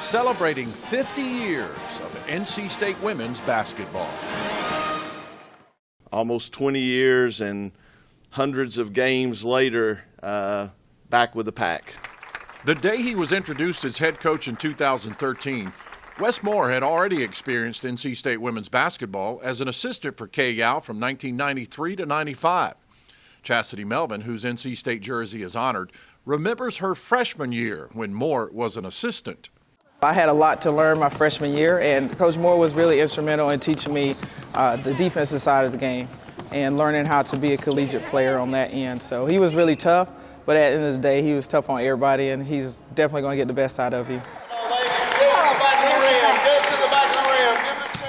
celebrating 50 years of NC State women's basketball. Almost 20 years and hundreds of games later, back with the Pack. The day he was introduced as head coach in 2013, Wes Moore had already experienced NC State women's basketball as an assistant for Kay Yow from 1993 to 95. Chastity Melvin, whose NC State jersey is honored, remembers her freshman year when Moore was an assistant. I had a lot to learn my freshman year, and Coach Moore was really instrumental in teaching me the defensive side of the game and learning how to be a collegiate player on that end. So he was really tough, but at the end of the day, he was tough on everybody, and he's definitely going to get the best out of you.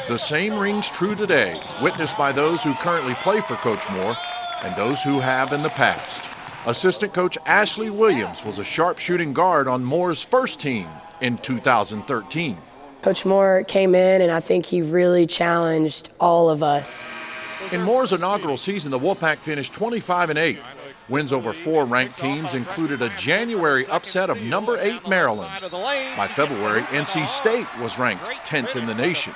The same rings true today, witnessed by those who currently play for Coach Moore and those who have in the past. Assistant coach Ashley Williams was a sharpshooting guard on Moore's first team in 2013. Coach Moore came in, and I think he really challenged all of us. In Moore's inaugural season, the Wolfpack finished 25-8. Wins over 4 ranked teams included a January upset of number 8 Maryland. By February, NC State was ranked 10th in the nation.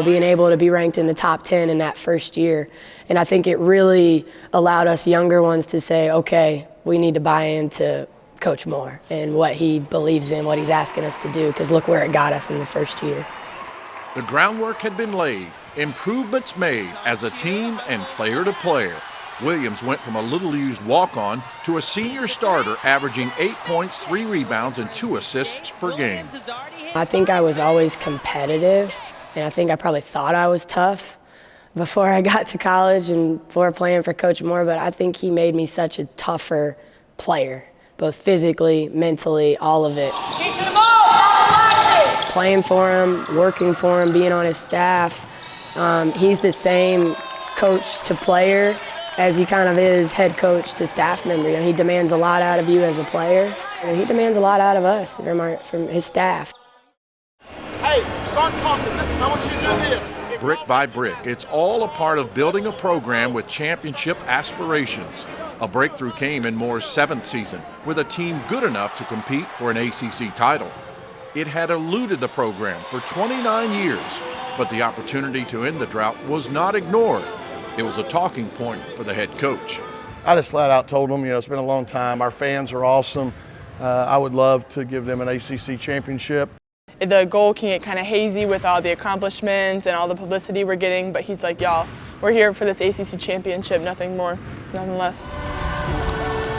Being able to be ranked in the top 10 in that first year, and I think it really allowed us younger ones to say, okay, we need to buy into Coach Moore and what he believes in, what he's asking us to do, because look where it got us in the first year. The groundwork had been laid, improvements made as a team and player to player. Williams went from a little-used walk-on to a senior starter, averaging 8 points, 3 rebounds, and 2 assists per game. I think I was always competitive, and I think I probably thought I was tough before I got to college and before playing for Coach Moore, but I think he made me such a tougher player, both physically, mentally, all of it. Playing for him, working for him, being on his staff, he's the same coach to player as he kind of is head coach to staff member. You know, he demands a lot out of you as a player, and he demands a lot out of us from his staff. Hey, start talking. Listen, I want you to do this. Brick by brick, it's all a part of building a program with championship aspirations. A breakthrough came in Moore's 7th season with a team good enough to compete for an ACC title. It had eluded the program for 29 years, but the opportunity to end the drought was not ignored. It was a talking point for the head coach. I just flat out told them, it's been a long time. Our fans are awesome. I would love to give them an ACC championship. The goal can get kind of hazy with all the accomplishments and all the publicity we're getting, but he's like, y'all, we're here for this ACC championship, nothing more, nothing less.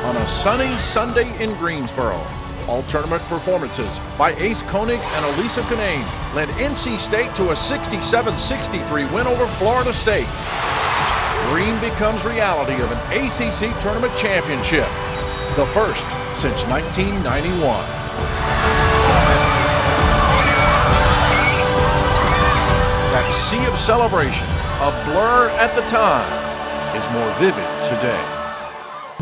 On a sunny Sunday in Greensboro, all tournament performances by Ace Koenig and Elisa Canane led NC State to a 67-63 win over Florida State. Dream becomes reality of an ACC tournament championship, the first since 1991. That sea of celebration, a blur at the time, is more vivid today.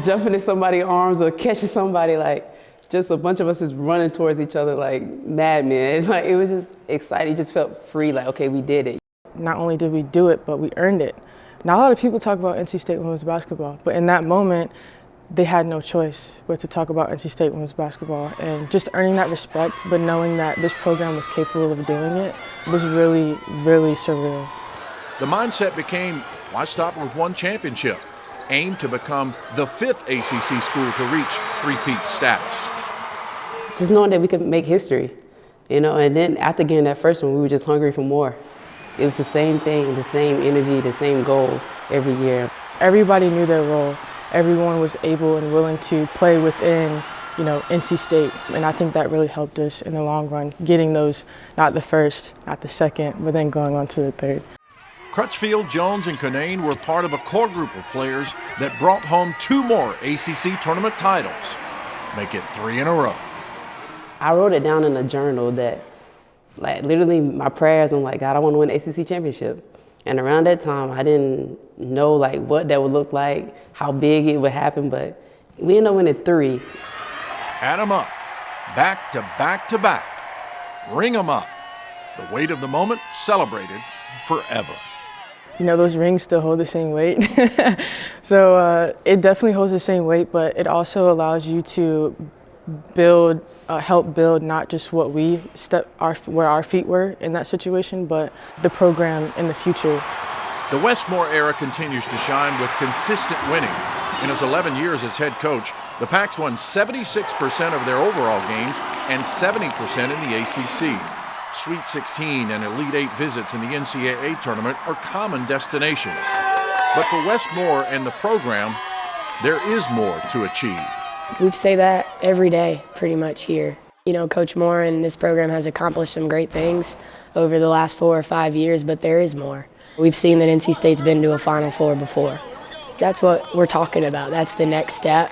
Jumping in somebody's arms or catching somebody, like just a bunch of us just running towards each other like madmen. Like, it was just exciting. You just felt free, like, okay, we did it. Not only did we do it, but we earned it. Not a lot of people talk about NC State women's basketball, but in that moment, they had no choice but to talk about NC State women's basketball. And just earning that respect, but knowing that this program was capable of doing it, was really, really surreal. The mindset became, why stop with one championship? Aim to become the 5th ACC school to reach three-peat status. Just knowing that we could make history, and then after getting that first one, we were just hungry for more. It was the same thing, the same energy, the same goal every year. Everybody knew their role. Everyone was able and willing to play within, NC State. And I think that really helped us in the long run, getting those, not the first, not the second, but then going on to the 3rd. Crutchfield, Jones, and Canane were part of a core group of players that brought home 2 more ACC tournament titles. Make it 3 in a row. I wrote it down in a journal that, like, literally my prayers, I'm like, God, I want to win the ACC championship. And around that time, I didn't know, like, what that would look like, how big it would happen, but we ended up winning 3. Add 'em up, back to back to back. Ring 'em up. The weight of the moment celebrated forever. Those rings still hold the same weight. So it definitely holds the same weight, but it also allows you to help build not just what where our feet were in that situation, but the program in the future. The Wes Moore era continues to shine with consistent winning. In his 11 years as head coach, the Packs won 76% of their overall games and 70% in the ACC. Sweet 16 and Elite 8 visits in the NCAA tournament are common destinations. But for Wes Moore and the program, there is more to achieve. We say that every day pretty much here. You know, Coach Moore and this program has accomplished some great things over the last 4 or 5 years, but there is more. We've seen that NC State's been to a Final Four before. That's what we're talking about. That's the next step.